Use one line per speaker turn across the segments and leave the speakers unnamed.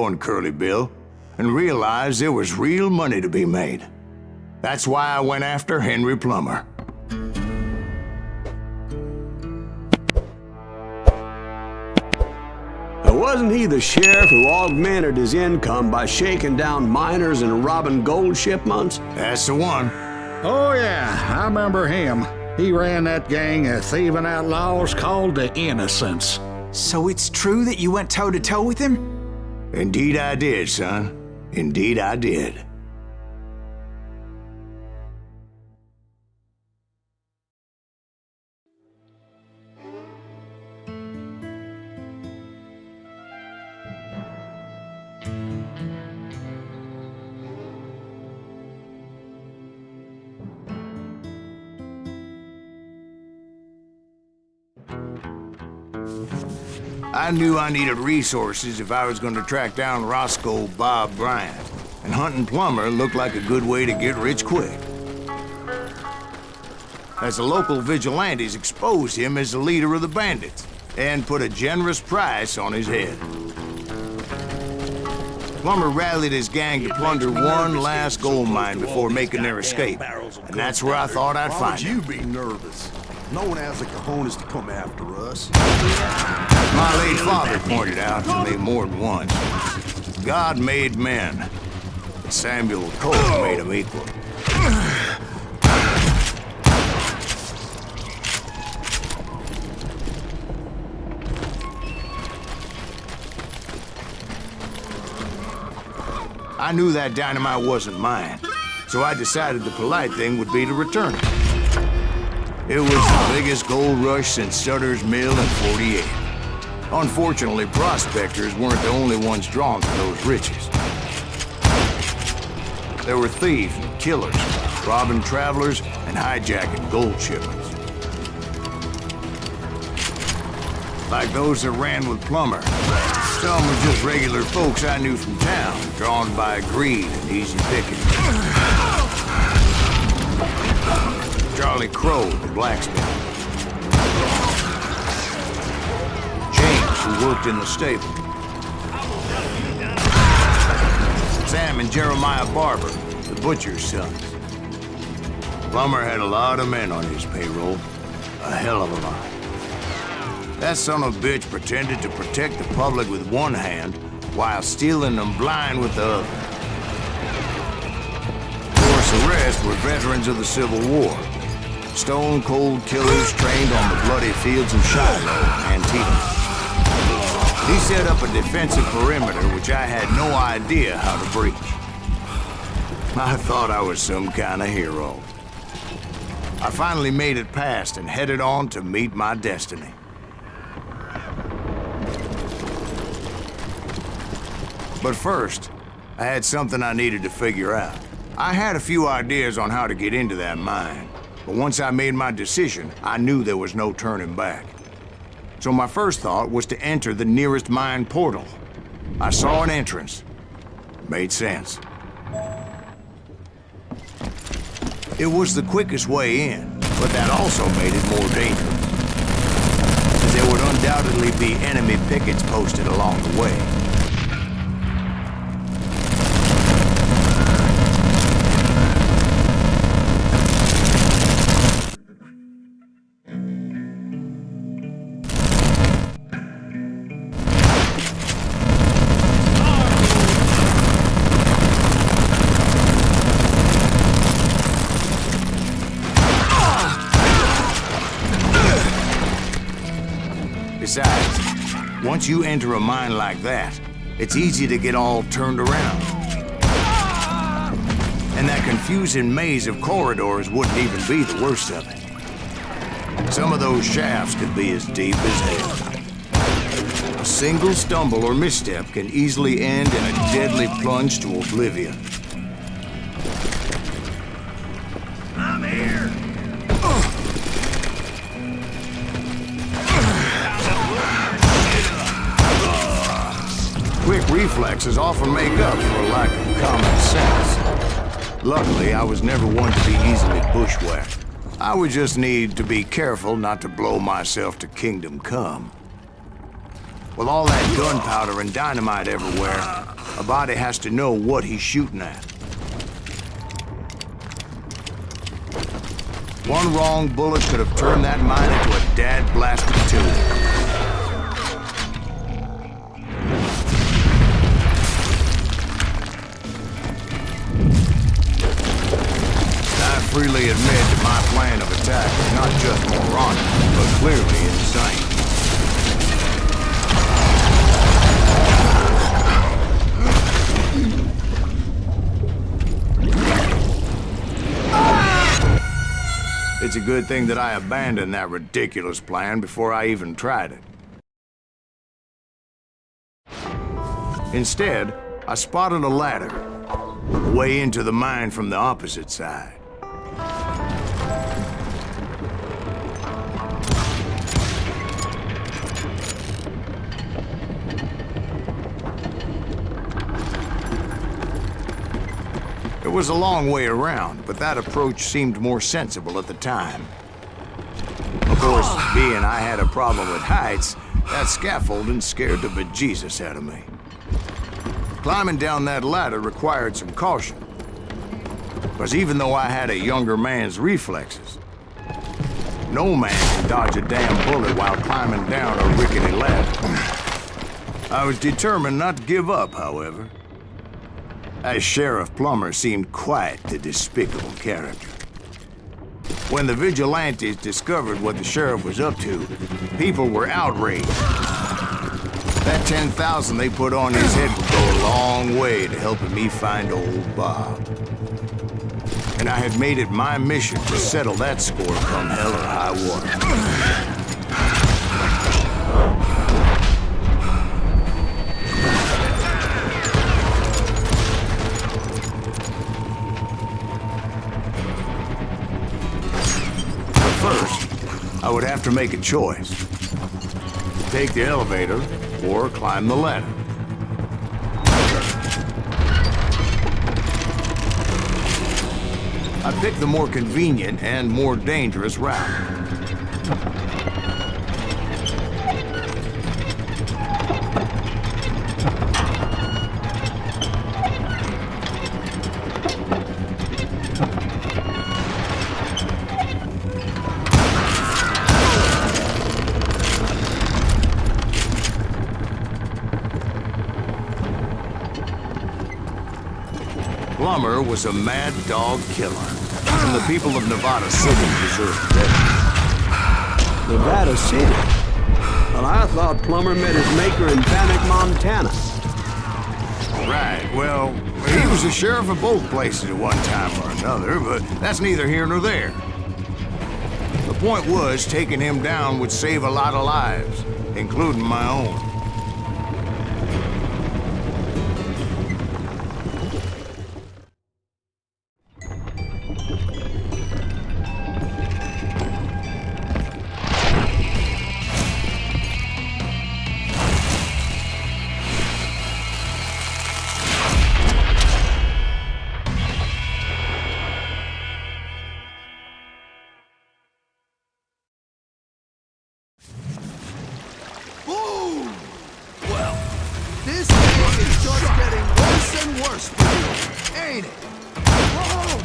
and Curly Bill and realized there was real money to be made. That's why I went after Henry Plummer.
Wasn't he the sheriff who augmented his income by shaking down miners and robbing gold shipments?
That's the one.
Oh yeah, I remember him. He ran that gang of thieving outlaws called the Innocents.
So it's true that you went toe-to-toe with him?
Indeed I did, son. Indeed I did. I knew I needed resources if I was going to track down Roscoe Bob Bryant, and hunting Plummer looked like a good way to get rich quick. As the local vigilantes exposed him as the leader of the bandits, and put a generous price on his head. Plummer rallied his gang to plunder one last gold mine before making their escape, and that's where I thought I'd find him.
Why would you be nervous? No one has the cojones to come after us.
My late father pointed out to me more than once. God made men, but Samuel Colt made them equal. I knew that dynamite wasn't mine, so I decided the polite thing would be to return it. It was the biggest gold rush since Sutter's Mill in '48. Unfortunately, prospectors weren't the only ones drawn to those riches. There were thieves and killers, robbing travelers and hijacking gold shipments. Like those that ran with Plummer. Some were just regular folks I knew from town, drawn by greed and easy picking. Charlie Crow, the blacksmith. James, who worked in the stable. Sam and Jeremiah Barber, the butcher's sons. Plummer had a lot of men on his payroll. A hell of a lot. That son of a bitch pretended to protect the public with one hand while stealing them blind with the other. Of course, the rest were veterans of the Civil War. Stone-cold killers trained on the bloody fields of Shiloh, Antietam. He set up a defensive perimeter which I had no idea how to breach. I thought I was some kind of hero. I finally made it past and headed on to meet my destiny. But first, I had something I needed to figure out. I had a few ideas on how to get into that mine. But once I made my decision, I knew there was no turning back. So my first thought was to enter the nearest mine portal. I saw an entrance. Made sense. It was the quickest way in, but that also made it more dangerous. There would undoubtedly be enemy pickets posted along the way. Besides, once you enter a mine like that, it's easy to get all turned around. And that confusing maze of corridors wouldn't even be the worst of it. Some of those shafts could be as deep as hell. A single stumble or misstep can easily end in a deadly plunge to oblivion.
I'm here!
Quick reflexes often make up for a lack of common sense. Luckily, I was never one to be easily bushwhacked. I would just need to be careful not to blow myself to kingdom come. With all that gunpowder and dynamite everywhere, a body has to know what he's shooting at. One wrong bullet could have turned that mine into a dad-blasted tomb. I freely admit that my plan of attack is not just moronic, but clearly insane. It's a good thing that I abandoned that ridiculous plan before I even tried it. Instead, I spotted a ladder, way into the mine from the opposite side. It was a long way around, but that approach seemed more sensible at the time. Of course, being I had a problem with heights, that scaffolding scared the bejesus out of me. Climbing down that ladder required some caution, because even though I had a younger man's reflexes, no man can dodge a damn bullet while climbing down a rickety ladder. I was determined not to give up, however, as Sheriff Plummer seemed quite the despicable character. When the vigilantes discovered what the sheriff was up to, people were outraged. That 10,000 they put on his head would go a long way to helping me find old Bob. And I had made it my mission to settle that score come hell or high water. I would have to make a choice. Take the elevator or climb the ladder. I picked the more convenient and more dangerous route. Plummer was a mad dog killer, and the people of Nevada City deserved that.
Nevada City? Well, I thought Plummer met his maker in Bannack, Montana.
Right, well, he was the sheriff of both places at one time or another, but that's neither here nor there. The point was, taking him down would save a lot of lives, including my own.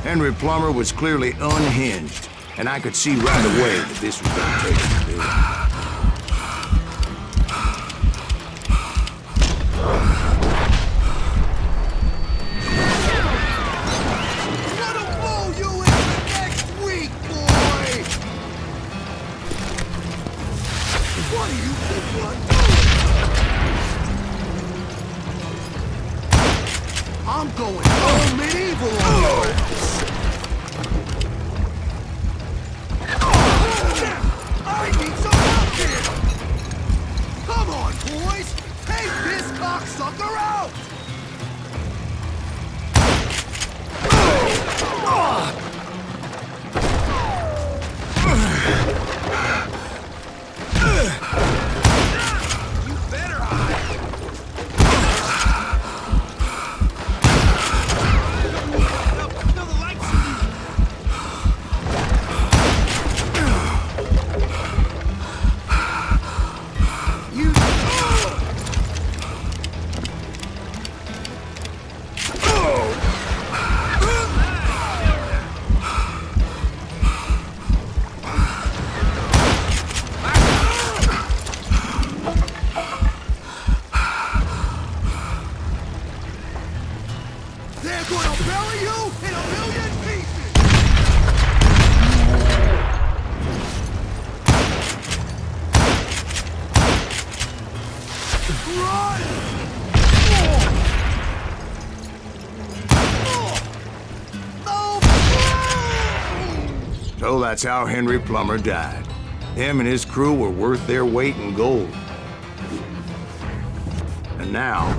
Henry Plummer was clearly unhinged, and I could see right away that this was going to take some doing.
Gonna blow you into next week, boy! What do you think you're doing? I'm going all medieval on you! I need some help here! Come on, boys! Take this cocksucker out! You better hide! Another light
So that's how Henry Plummer died. Him and his crew were worth their weight in gold. And now,